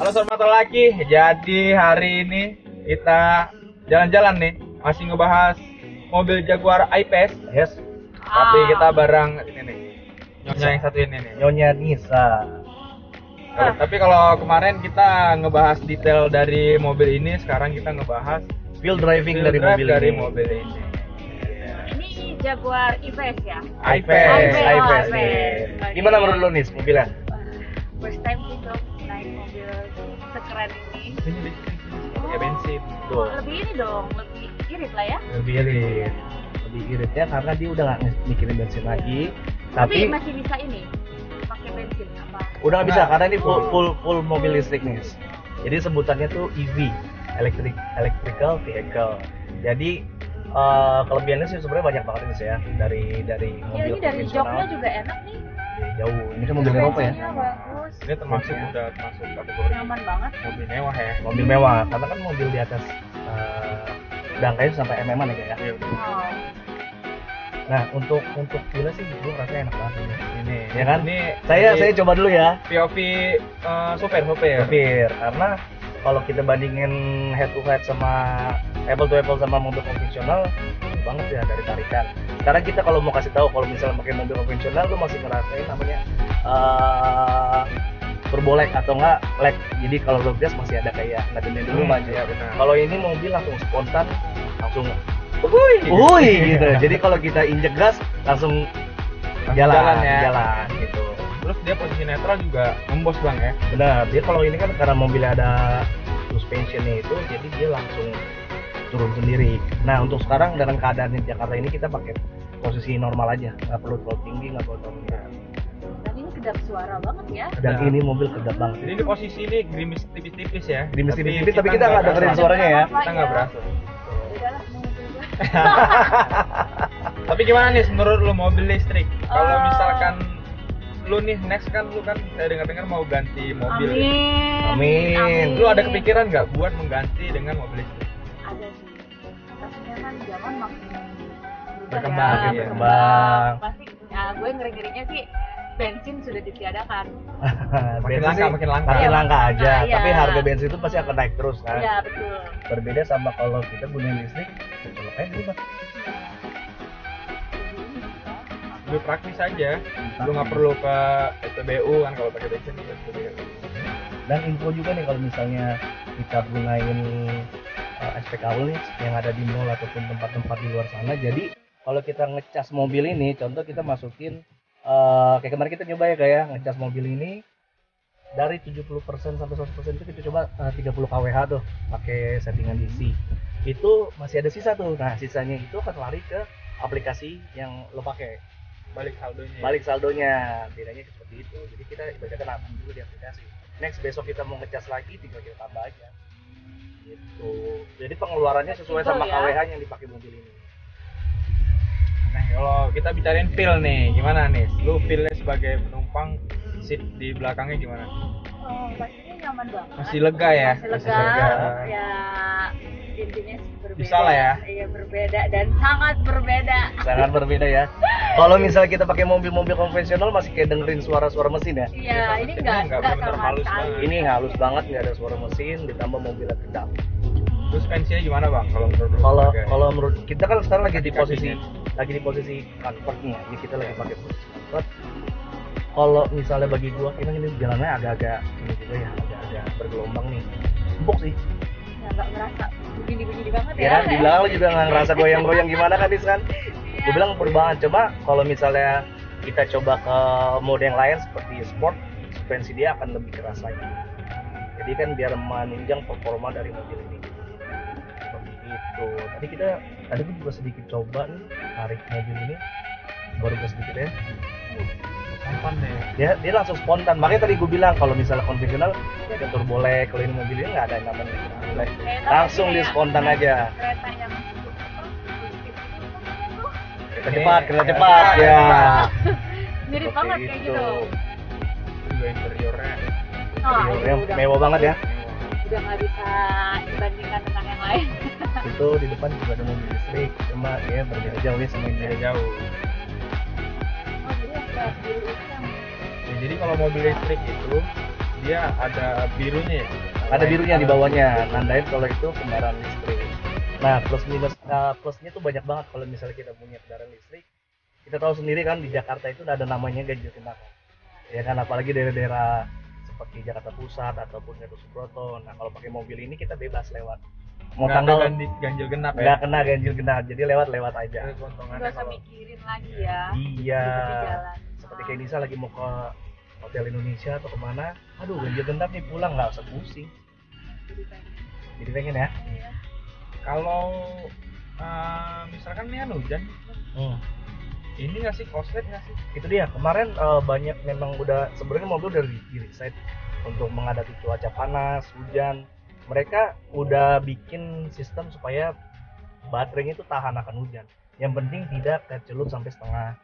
Halo Sobat Laki, jadi hari ini kita jalan-jalan nih, masih ngebahas mobil Jaguar I-Pace. Yes. Tapi kita bareng ini nih, Nyonya yang satu ini nih. Nyonya Nisa. Tapi kalau kemarin kita ngebahas detail dari mobil ini, sekarang kita ngebahas Feel driving dari drive mobil dari ini. mobil ini. Ini Jaguar I-Pace ya? I-Pace. I-Pace. Gimana menurut lo nis mobilnya? First time sih dong naik mobil sekeren ini. Ini pakai bensin. Tuh. Lebih ini dong, lebih irit lah ya. Lebih irit. Lebih iritnya karena dia udah nggak mikirin bensin lagi. Tapi Tapi masih bisa ini pakai bensin apa? udah nggak bisa Nah. karena ini full mobil listrik nih. Jadi sebutannya tuh EV, electrical vehicle. Jadi kelebihannya sih sebenarnya banyak banget nih ya dari Ya mobil ini dari joknya konvensional. juga enak nih. Jauh. Ini kan mobil Eropa ya. Bensinnya bagus. Ini termasuk udah termasuk kategori Nyaman banget. mobil mewah ya. Mobil mewah karena kan mobil di atas angkanya sampai mm-an ya kayak ya. Iya, Wow. Nah untuk gila sih gue rasanya enak banget ini. Ya kan? Ini Saya coba dulu ya. POV sopir. Sopir karena kalau kita bandingin head to head sama apple to apple sama mobil konvensional jauh banget ya dari tarikan. Sekarang kita kalau mau kasih tahu kalau misalnya pakai mobil konvensional lu masih ngerasain namanya turbo lag atau enggak lag. Jadi kalau lu gas masih ada kayak ngedenin dulu maju. Iya benar. Kalau ini mobil langsung spontan, langsung Wuih. gitu. Jadi kalau kita injek gas langsung Jalan ya. jalan gitu. Terus dia posisi netral juga ngembos bang ya. Benar, dia kalau ini kan karena mobilnya ada suspensionnya itu, jadi dia langsung turun sendiri. Nah untuk sekarang dengan keadaan di Jakarta ini kita pakai posisi normal aja, nggak perlu terlalu tinggi, nggak perlu terlalu rendah. Dan ini kedap suara banget ya. Dan Nah. ini mobil kedap banget. Jadi di posisi ini gerimis tipis-tipis ya. Gerimis tipis-tipis, tapi kita nggak dengerin berasa. suaranya ya. Kita nggak berasa. Udahlah mau mobil gua. Tapi gimana nih menurut lu mobil listrik? Kalau Eh. misalkan lu nih next kan lu kan saya dengar-dengar mau ganti mobil. Amin. Amin. Lu ada kepikiran nggak buat mengganti dengan mobil listrik? Ada sih. Pastinya kan zaman makin Berkembang, ya, iya. Berkembang. Pasti ya gue ngeri-ngerinya sih bensin sudah ditiadakan. Makin Bensin langka, sih makin langka. makin Iya, langka makin aja, langka, iya. tapi harga bensin itu pasti akan naik terus kan. Iya, betul. Berbeda sama kalau kita gunain listrik, colok aja dulu Bang. Lebih praktis aja. Lu nggak perlu ke SPBU kan kalau pakai bensin ke SPBU. Dan info juga nih kalau misalnya kita gunain SPKU nih yang ada di mall ataupun tempat-tempat di luar sana. Jadi kalau kita ngecas mobil ini, contoh kita masukin kayak kemarin kita nyoba ya kayak ngecas mobil ini dari 70% sampai 100% itu kita coba 30 kWh tuh pakai settingan DC. Itu masih ada sisa tuh. Nah, sisanya itu akan lari ke aplikasi yang lo pakai. Balik saldonya. Balik saldonya, bedanya seperti itu. Jadi kita ibaratnya nabung dulu di aplikasi. Next besok kita mau ngecas lagi, tinggal kita tambah aja. Gitu. Jadi pengeluarannya sesuai sama Fleksibel ya. kWh yang dipakai mobil ini. Nah, kalau kita bicarain feel nih, gimana nih? Lu feelnya sebagai penumpang, seat di belakangnya gimana? Oh, pastinya nyaman banget. Masih lega ya? Masih Masih lega. lega. Ya, intinya berbeda. Bisa lah ya? Iya, berbeda dan sangat berbeda. Sangat berbeda ya. Kalau misalnya kita pakai mobil-mobil konvensional masih kayak dengerin suara-suara mesin ya. Iya, ini mesinnya enggak nggak bener-bener sama halus sekali. banget. Ini halus banget, nggak ada suara mesin, ditambah mobilnya kedap. Terus pensinya gimana bang? Kalau menurut lu? Kalau sebagai- kalau menurut kita kan sekarang lagi di Kaki-kakinya. posisi comfort nih, jadi kita lagi pakai posisi comfort. Kalau misalnya bagi gua ini jalannya agak-agak ini juga ya, agak-agak bergelombang nih. Empuk sih. Ya, enggak ngerasa begini-begini banget Ya ya. kan, di belakang lu juga nggak ngerasa goyang-goyang gimana kan, Dis kan? Iya. Gue bilang perubahan. Coba kalau misalnya kita coba ke mode yang lain seperti sport, suspensi dia akan lebih keras lagi. Jadi kan biar menunjang performa dari mobil ini. Seperti itu. Tadi gue juga sedikit coba nih tarik mobil ini, baru gue sedikit ya. Spontan deh. Dia langsung spontan. Makanya tadi gue bilang kalau misalnya konvensional dia turbo lag, kalau ini mobil ini nggak ada yang namanya turbo lag. Langsung dia spontan aja. Kereta yang Kereta cepat ya. mirip Seperti banget kayak itu. gitu. Itu juga interiornya. Oh, Interiornya udah mewah banget ya. udah nggak bisa dibandingkan dengan yang lain. Itu di depan juga ada mobil listrik, cuma dia berbeda jauh ya sama ini. Beda jauh. Oh, jadi yang kayak biru itu yang Ya, jadi kalau mobil listrik itu dia ada birunya ya. Ada birunya di bawahnya, nandain kalau itu kendaraan listrik. Nah, plusnya tuh banyak banget kalau misalnya kita punya kendaraan listrik. Kita tahu sendiri kan di Jakarta itu ada namanya ganjil genap. Ya kan, apalagi daerah-daerah seperti Jakarta Pusat ataupun Gatot Subroto. Nah, kalau pakai mobil ini kita bebas lewat. Mau Nggak tanggal ada ganjil genap ya. nggak kena ganjil genap, jadi lewat aja. Itu keuntungannya Nggak usah kalau mikirin lagi ya. Iya. Di jalan. Seperti kayak Nisa lagi mau ke Hotel Indonesia atau kemana, aduh ganjil genap nih, pulang nggak usah pusing. Jadi pengen. Jadi pengen ya. Iya. kalau misalkan nih kan hujan, ini nggak sih koslet nggak sih? Itu dia, kemarin banyak memang udah sebenarnya mobil udah di reset untuk menghadapi cuaca panas, hujan. Mereka udah bikin sistem supaya baterainya itu tahan akan hujan. Yang penting tidak kecelut sampai setengah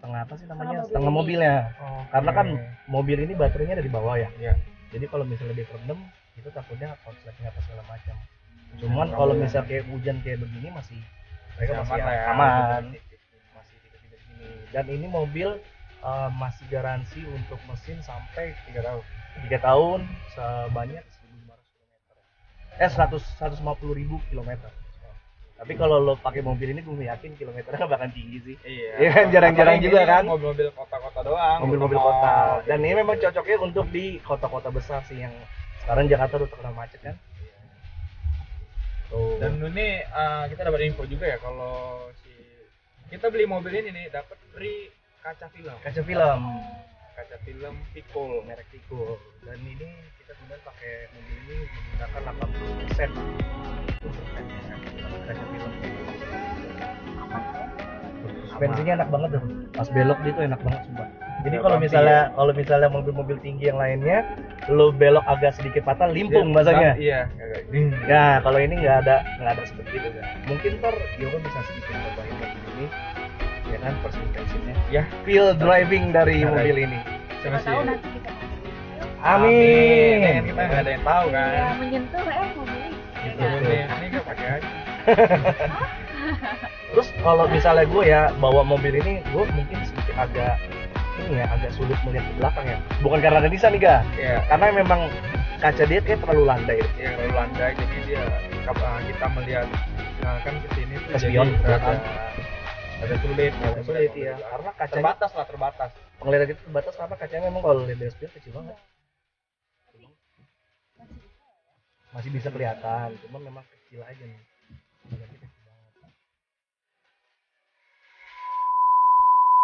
apa sih namanya, setengah mobilnya. Karena kan mobil ini baterainya ada di bawah ya. Iya. Jadi kalau misalnya dia kerendam itu takutnya konsletnya apa segala macam. Cuman kalau misal kayak hujan kayak begini masih mereka masih Aman lah ya. aman, masih tidak gini. Dan ini mobil masih garansi untuk mesin sampai 3 tahun. 3 tahun sebanyak 150.000 kilometer. Tapi kalau lo pakai mobil ini gue yakin kilometernya bakal tinggi sih. Iya. Iya kan, jarang-jarang Apalagi juga ini kan. Mobil-mobil kota-kota doang. Mobil-mobil Mall. kota. Dan ini memang cocoknya untuk di kota-kota besar sih, yang sekarang Jakarta udah terkenal macet kan. Tuh. Dan ini kita dapat info juga ya kalau kita beli mobil ini nih dapat free kaca film. Kaca film, Kaca film Pikul. merek Tico. Dan ini kita kemudian pakai mobil ini menggunakan 80% untuk kaca film. Suspensinya enak banget tuh. Pas belok dia tuh enak banget sumpah. Jadi Ya, kalau bumpy misalnya mobil-mobil tinggi yang lainnya, lo belok agak sedikit patah, limpung bahasanya. Iya. Ya, kalau ini nggak ada seperti itu kan. Mungkin ntar Yoga bisa sedikit cobain mobil ini, ya kan, first impressionnya. Ya. Feel driving dari Ada. mobil ini. Siapa Coba sih. tahu nanti kita kasih. Amin. Kan kita nggak ada yang tahu kan. Ya, menyentuh mobilnya. Ya, Betul. kan? Ini nggak pakai aja. Terus kalau misalnya gue ya bawa mobil ini, gue mungkin sedikit agak sulit melihat ke belakang ya. Bukan karena ada Nisa nih, Ga. Iya. Karena memang kaca dia kayak terlalu landai. Iya, kalau landai jadi dia kita melihat kan ke sini tuh Spion, jadi kan? ada sulit. Agak sulit ya. Karena kacanya terbatas. penglihatan itu terbatas karena kacanya memang kalau lihat dari spion kecil banget. Masih bisa kelihatan, cuma memang kecil aja nih. Kelihatannya kecil banget.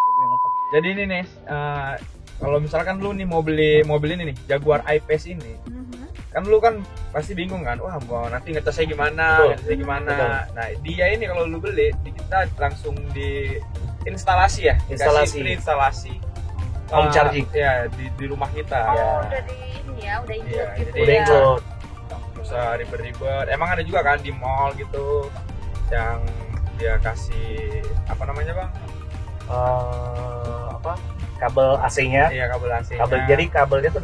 Itu yang open. Jadi ini Nes, kalau misalkan lu nih mau beli mobil ini nih, Jaguar I-Pace ini, kan lu kan pasti bingung kan, wah mau nanti ngecasnya gimana, Betul. Betul. Nah dia ini kalau lu beli, kita langsung di instalasi ya, Instalasi. dikasih free instalasi Home charging. ya di rumah kita. Oh, Ya. udah di ini ya, udah include Iya, gitu jadi Udah ya. include. Nggak usah ribet-ribet. Emang ada juga kan di mall gitu yang dia kasih apa namanya bang? Kabel AC-nya. Iya kabel AC. Jadi kabelnya tuh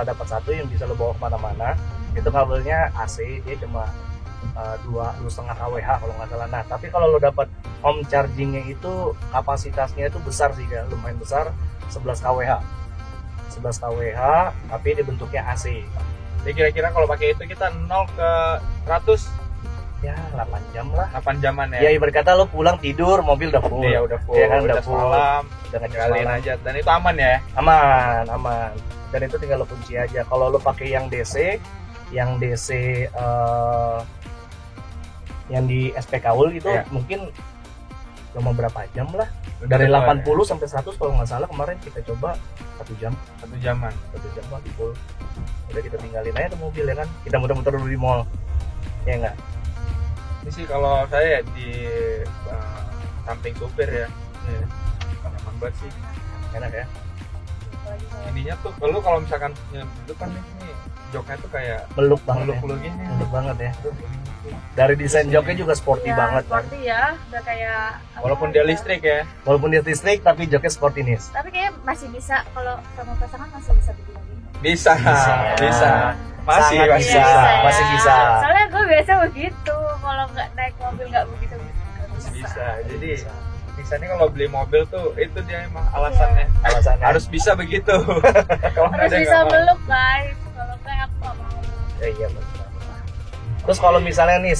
dapat satu yang bisa lo bawa kemana-mana. Itu kabelnya AC, dia cuma 2,5 kWh kalau nggak salah. Nah, tapi kalau lo dapat home chargingnya itu kapasitasnya itu besar sih, kan, lumayan besar, 11 kWh. 11 kWh, tapi dia bentuknya AC. Jadi kira-kira kalau pakai itu kita 0 ke 100 Ya 8 jam lah. 8 jaman Ya ya. ibarat kata lo pulang tidur, mobil udah full. Iya udah full, Iya kan, udah udah full. semalam, Udah ngecas tinggalin malam. aja. Dan itu aman ya. Aman. Dan itu tinggal lo kunci aja. Kalau lo pakai yang DC yang di SPK Ul itu Iya. mungkin cuma berapa jam lah. Udah Dari keluar 80 sampai 100 kalau nggak salah, kemarin kita coba 1 jam. ya. 1 jaman. 1 jam lah di full. Udah kita tinggalin aja tuh mobil ya kan. Kita muter-muter dulu di mall. Ya enggak? Ini sih kalau saya ya di samping supir ya. Nyaman banget sih. Enak ya. Ininya tuh kalau misalkan itu kan ini joknya tuh kayak Meluk banget ya. meluk gini. Meluk banget ya. Dari desain joknya juga sporty Ya, banget kan. sporty ya, udah kayak apa, Walaupun dia udah- listrik ya. Walaupun dia listrik tapi joknya sporty nih. Tapi kayak masih bisa kalau sama pasangan masih bisa begini. Bisa. Bisa. Masih Sangat masih bisa. bisa. Masih bisa. Soalnya gue biasa begitu, kalau nggak naik mobil nggak begitu. Masih bisa. Jadi Nisa ini kalau beli mobil tuh itu dia emang alasannya. Alasannya Harus bisa begitu. Kalau nggak Harus ada bisa nggak mau. meluk guys. Kalau enggak aku nggak mau. iya benar. Terus kalau misalnya nih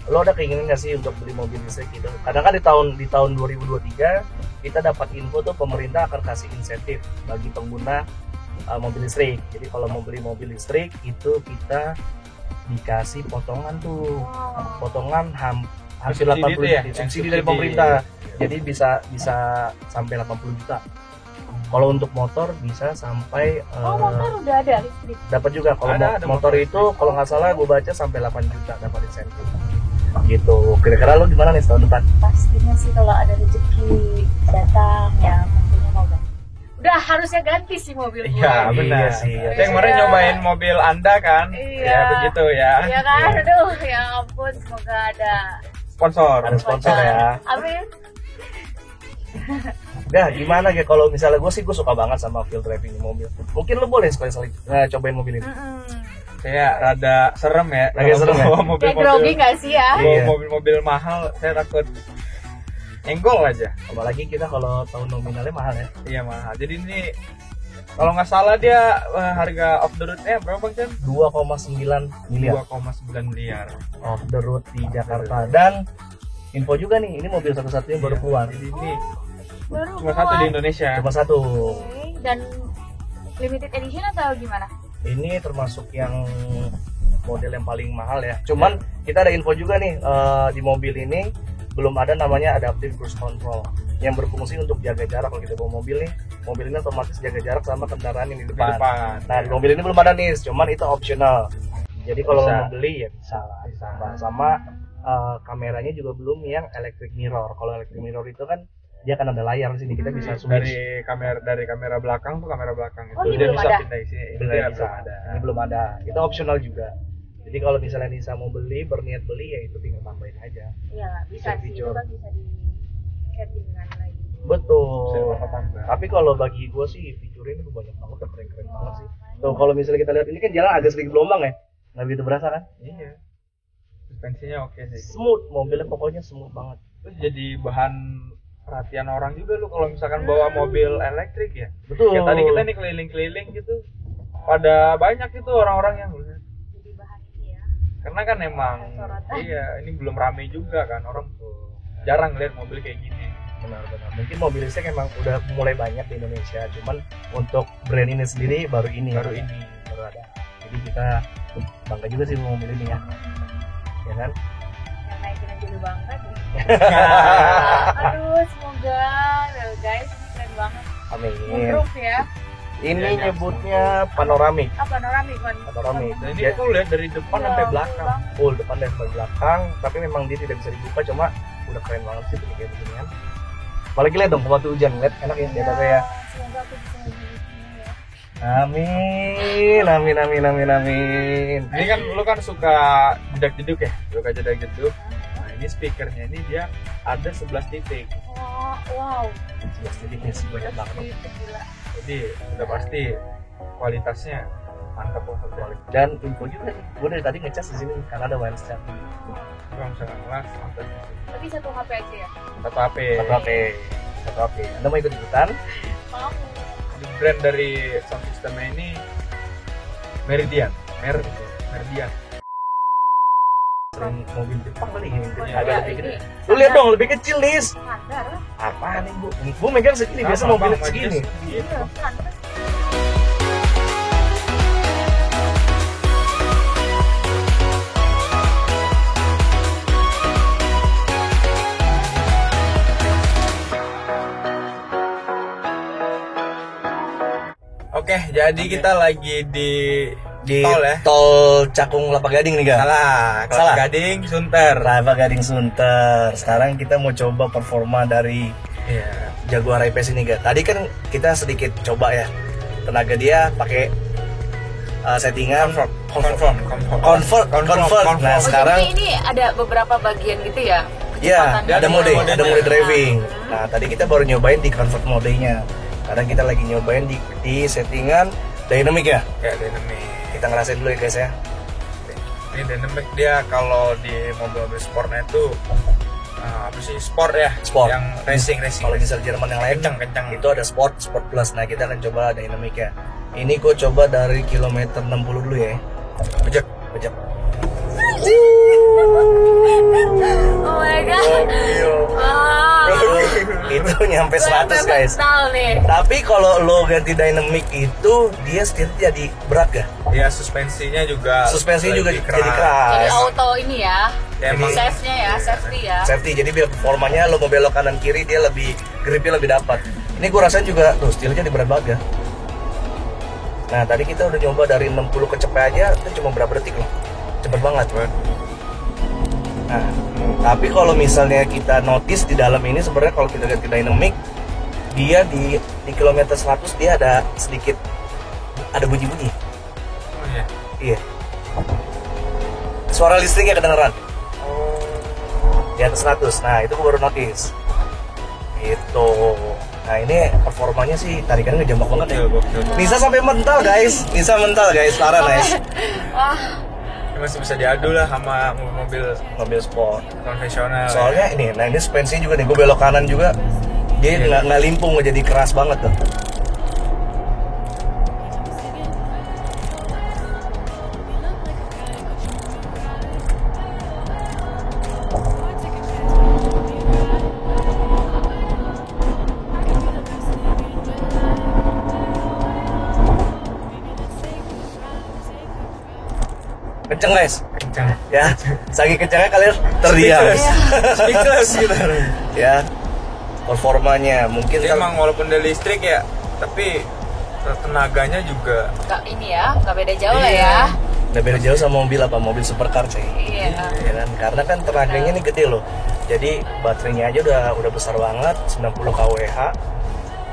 lo ada keinginan nggak sih untuk beli mobil listrik gitu? Kadang kan di tahun 2023 kita dapat info tuh pemerintah akan kasih insentif bagi pengguna mobil listrik. Jadi kalau mau beli mobil listrik itu kita dikasih potongan tuh, potongan hampir Subsidi 80 itu ya? subsidi Yang dari subsidi. pemerintah. Jadi bisa sampai 80 juta. Kalau untuk motor bisa sampai Motor udah ada listrik. dapat juga. Kalau Ada motor motor itu kalau nggak salah gue baca sampai 8 juta dapat insentif. Gitu. Kira-kira lo gimana nih tahun depan? Pastinya sih kalau ada rezeki datang ya pastinya mau ganti. Udah harusnya ganti sih mobil gue. Iya benar. Iya sih. Saya kemarin Iya. nyobain mobil Anda kan. Iya. Ya begitu ya. Iya kan? Aduh, ya ampun, semoga ada Sponsor. Ada sponsor ya. Amin. Udah gimana ya kalau misalnya gue suka banget sama feel driving di mobil. Mungkin lo boleh sekali cobain mobil ini. Saya rada serem ya. Agak serem ya? Bawa Kayak grogi nggak sih ya? bawa Iya. mobil-mobil mahal, saya takut enggol aja. Apalagi kita kalau tahu nominalnya mahal ya. Iya mahal. Jadi ini kalau nggak salah dia harga off the road-nya berapa Bang Chan? 2,9 miliar 2,9 miliar. off the road di Jakarta. Dan info juga nih, ini mobil satu-satunya baru keluar. Jadi ini Baru cuma satu di keluar. Indonesia. Cuma satu. Oke, dan limited edition atau gimana? Ini termasuk yang model yang paling mahal ya. Cuman kita ada info juga nih di mobil ini belum ada namanya adaptive cruise control yang berfungsi untuk jaga jarak. Kalau kita bawa mobil nih, mobil ini otomatis jaga jarak sama kendaraan yang di Di depan. depan. Nah di mobil ini belum ada nih, cuman itu optional. Jadi kalau Bisa. mau beli ya bisa lah. Sama kameranya juga belum yang electric mirror. Kalau electric mirror itu kan dia akan ada layar di sini, kita bisa switch. dari kamera belakang tuh kamera belakang itu Oh, ini dia belum bisa ada? pindah di sini. Belum Dia bisa. belum ada. Ini belum ada. Itu optional juga. Jadi kalau misalnya Nisa mau beli, berniat beli ya itu tinggal tambahin aja. Iya, bisa sih. Itu Feature. kan bisa di settingan lagi. Bisa Betul. ditambah-tambah. Tapi kalau bagi gue sih fiturnya itu banyak banget dan keren-keren banget sih. Tuh kalau misalnya kita lihat ini kan jalan agak sedikit gelombang ya, nggak begitu berasa kan? Iya. Suspensinya oke sih. Smooth, mobilnya pokoknya smooth banget. Terus jadi bahan perhatian orang juga lu kalau misalkan bawa mobil elektrik ya. Betul. Ya tadi kita nih keliling-keliling gitu. Pada banyak itu orang-orang yang Jadi bahan ini ya. karena kan emang Sorotan. iya ini belum rame juga kan orang tuh jarang lihat mobil kayak gini. Benar-benar. Mungkin mobil listrik emang udah mulai banyak di Indonesia, cuman untuk brand ini sendiri baru ini. Baru ini. baru ada. Jadi kita bangga juga sih sama mobil ini ya. Ya kan? Yang naikin aja udah bangga deh. Aduh, semoga guys, ini keren banget. Amin. Moonroof ya. Ini Iya, nyebutnya panoramik. Panoramik kan. Panoramik. Dan ini Ya, full ya dari depan Iya, sampai full belakang. banget. full depan dan belakang, tapi memang dia tidak bisa dibuka, cuma udah keren banget sih punya kayak beginian. Apalagi lihat dong waktu hujan, lihat enak ya di atasnya ya. Semoga aku bisa beli sini ya. Amin, amin, amin, amin, amin. Ini kan lu kan suka jedak-jeduk ya, suka jedak-jeduk. Nah ini speakernya ini dia ada 11 titik. Oh, wow. Jadi ini sih banyak banget. Itu gila. Jadi udah pasti kualitasnya mantap lah kualitas. Dan info juga nih, gue dari tadi ngecas di sini karena ada wireless charging. Kalau misalkan kelas mantap. Tapi satu HP aja ya. Satu HP. Satu HP, satu HP. Anda mau ikut ikutan? Mau. Di brand dari sound systemnya ini Meridian. Meridian. Sering mobil Jepang kali ini, Iya, agak Ya, lebih gede. ini Lu lihat dong, lebih kecil nih. standar lah. Apaan nih bu? Gue megang segini, biasa mobilnya segini. Iya, standar. Oke, jadi kita lagi di tol ya. Tol Cakung Kelapa Gading nih, Ga. Salah, Kelapa Salah. Gading, Sunter. Kelapa Gading Sunter. Sekarang kita mau coba performa dari Iya. Jaguar I-Pace ini, Ga. Tadi kan kita sedikit coba ya. Tenaga dia pakai settingan Convert. convert. Nah, Oh, sekarang jadi ini ada beberapa bagian gitu ya? ya Kecepatannya. ada mode modenya. driving. Nah, tadi kita baru nyobain di convert modenya. Sekarang kita lagi nyobain di settingan dynamic ya. Kayak dynamic. Kita ngerasain dulu ya, guys ya. Ini dynamic dia kalau di mobil-mobil sportnya itu apa sih, sport ya? Sport. Yang racing. Kalau diesel Jerman yang lain kencang. itu ada sport plus. Nah kita akan coba dynamic ya. Ini gue coba dari kilometer 60 dulu ya. Bejek. Oh my god. Itu nyampe 100 guys. Tapi kalau lo ganti dynamic itu dia setirnya jadi berat gak? Ya suspensinya juga jadi Jadi keras. auto ini ya. Ya, emang Safety ya. Safety, jadi biar performanya lo mau belok kanan kiri dia lebih gripnya lebih dapat. Ini gue rasain juga tuh setirnya jadi berat banget ya. Nah tadi kita udah nyoba dari 60 kecepet aja itu cuma berapa detik loh, cepet banget. Nah, tapi kalau misalnya kita notice di dalam ini sebenarnya kalau kita ganti dynamic, dia di kilometer 100 dia ada sedikit ada bunyi-bunyi. Oh iya. Iya. Suara listriknya kedengeran. Di atas 100. Nah, itu gue baru notice. Gitu. Nah, ini performanya sih tarikannya ngejambak banget ya. Bisa sampai mental, guys. Parah, guys. Wah. Ini masih bisa diadu lah sama mobil Sport. konvensional. Soalnya ini suspensi juga nih, gue belok kanan juga dia nggak limpung, jadi keras banget tuh. Kenceng guys, ya. Saking kencengnya kalian terdiam. Speechless gitu. Ya, performanya mungkin Jadi emang walaupun dia listrik ya, tapi tenaganya juga Nggak beda jauh lah ya. nggak beda jauh sama mobil supercar sih. Iya. Ya kan? Karena kan tenaganya ini gede loh. Jadi baterainya aja udah besar banget, 90 kWh.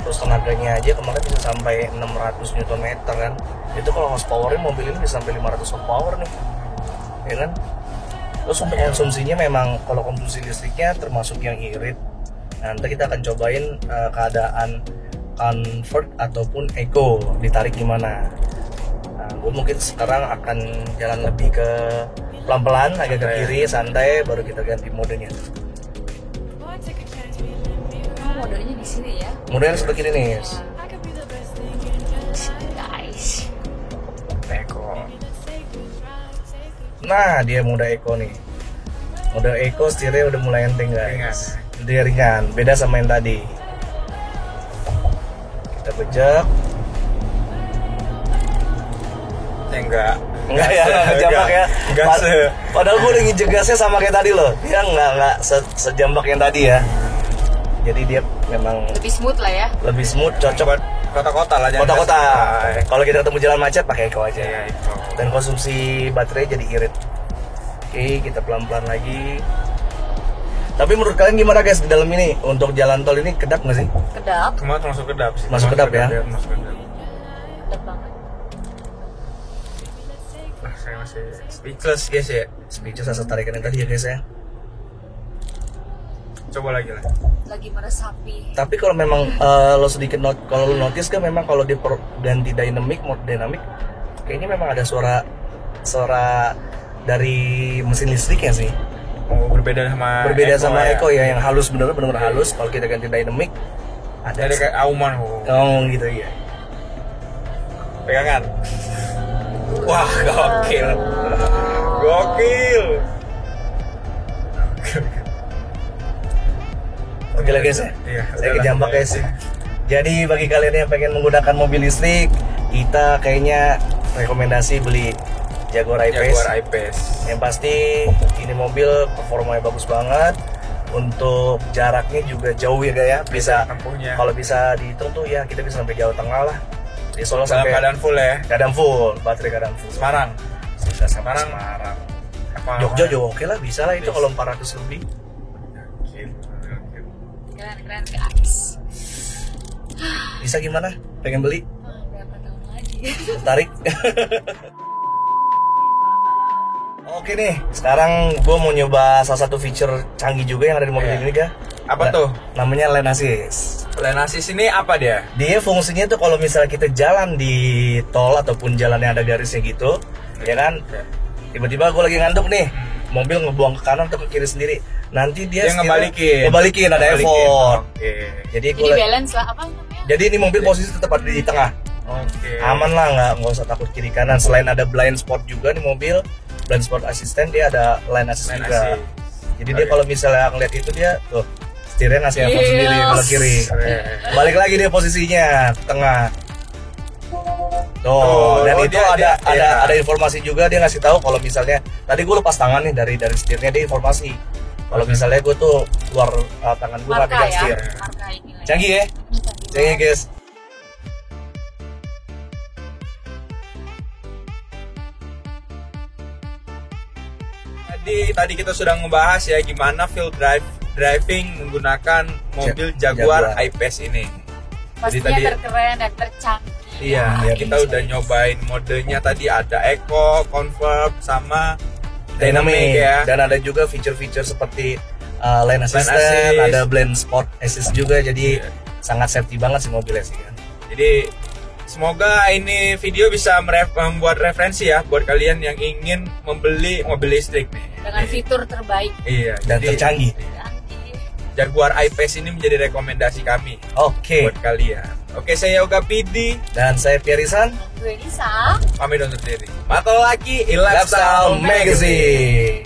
Terus tenaganya aja kemarin bisa sampai 600 Nm kan. Itu kalau horsepower-nya mobil ini bisa sampai 500 horsepower nih. Ya kan? Terus untuk konsumsinya memang kalau konsumsi listriknya termasuk yang irit. Nah, nanti kita akan cobain keadaan convert ataupun eco ditarik gimana. Nah, gue mungkin sekarang akan jalan lebih ke pelan-pelan, agak ke kiri, santai, baru kita ganti modenya. Modenya di sini ya. Modenya sebelah kiri nih. Guys. Eco. Nah, dia mode eco nih. Mode eco setirnya udah mulai enteng guys. Dia ringan, beda sama yang tadi. Kita bejek. Enggak Ya, jambak ya. Padahal gue udah ngijek gasnya sama kayak tadi loh. Dia nggak sejambak yang tadi ya. Jadi dia memang Lebih smooth lah ya. lebih smooth, cocok kota-kota lah. kota-kota. Kalau kita ketemu jalan macet pakai eco aja. Ya, itu. Dan konsumsi baterai jadi irit. Oke, kita pelan-pelan lagi. Tapi menurut kalian gimana guys di dalam ini? Untuk jalan tol ini kedap nggak sih? Kedap. Cuma termasuk kedap sih. Masuk kedap ya? Masuk kedap. Kedap banget. Saya masih speechless guys ya. Speechless asal tarikan yang tadi ya guys ya. Coba lagi lah. Lagi meresapi. Tapi kalau memang lo sedikit kalau lo notice kan memang kalau di ganti mode dynamic kayaknya memang ada suara dari mesin listriknya sih. Oh, berbeda sama Eco ya, yang halus bener-bener halus. Kalau kita ganti dynamic ada Jadi kayak auman. oh gitu ya. Pegangan. Wah, gokil. Gokil. Oke lah guys ya. Iya, Saya kejambak guys. Jadi bagi kalian yang pengen menggunakan mobil listrik, kita kayaknya rekomendasi beli Jaguar I-Pace. Yang pasti ini mobil performanya bagus banget. Untuk jaraknya juga jauh ya guys ya. Bisa tempuhnya. kalau bisa dihitung tuh ya kita bisa sampai Jawa Tengah lah. Di Solo Dalam sampai keadaan full ya. keadaan full, baterai keadaan full. Semarang. Bisa sampai Semarang. Semarang. Apa? Jogja juga oke lah, bisa lah itu Bisa. kalau 400 lebih. Keren guys. Bisa gimana? Pengen beli? Berapa tahun lagi? Tertarik? Oke nih, sekarang gue mau nyoba salah satu feature canggih juga yang ada di mobil ini ga? Apa tuh? Namanya lane assist. Lane assist ini apa dia? Dia fungsinya tuh kalau misalnya kita jalan di tol ataupun jalan yang ada garisnya gitu, ya kan? Tiba-tiba gue lagi ngantuk nih, mobil ngebuang ke kanan atau ke kiri sendiri. nanti dia ngebalikin ada effort. Jadi balance lah apa namanya? Jadi ini mobil posisi tetap ada di tengah. Aman lah, nggak usah takut kiri kanan. Selain ada blind spot juga nih mobil, blind spot assistant, dia ada lane assist juga. Jadi dia kalau misalnya ngeliat itu dia tuh setirnya ngasih effort sendiri kalau kiri. Balik lagi dia posisinya tengah. Dan itu ada informasi juga, dia ngasih tahu kalau misalnya tadi gue lepas tangan nih dari setirnya, dia informasi kalau misalnya gue tuh keluar tangan gue nggak pegang setir. Canggih ya, canggih guys. Tadi kita sudah ngebahas ya gimana feel driving menggunakan mobil Jaguar I-Pace ini. Pastinya terkeren dan tercanggih. Iya, kita udah nyobain modenya tadi, ada Eco, Comfort, sama Dynamic ya. Dan ada juga feature-feature seperti lane assistant, ada blind spot assist juga, jadi sangat safety banget sih mobilnya sih kan. Jadi semoga ini video bisa membuat referensi ya buat kalian yang ingin membeli mobil listrik nih. Dengan fitur terbaik. Iya, dan tercanggih. Jaguar I-Pace ini menjadi rekomendasi kami. Buat kalian. Oke, saya Yoga Pidi dan saya Piarisan. Gue Lisa. Pamit undur diri. Mata lagi Lifestyle Magazine.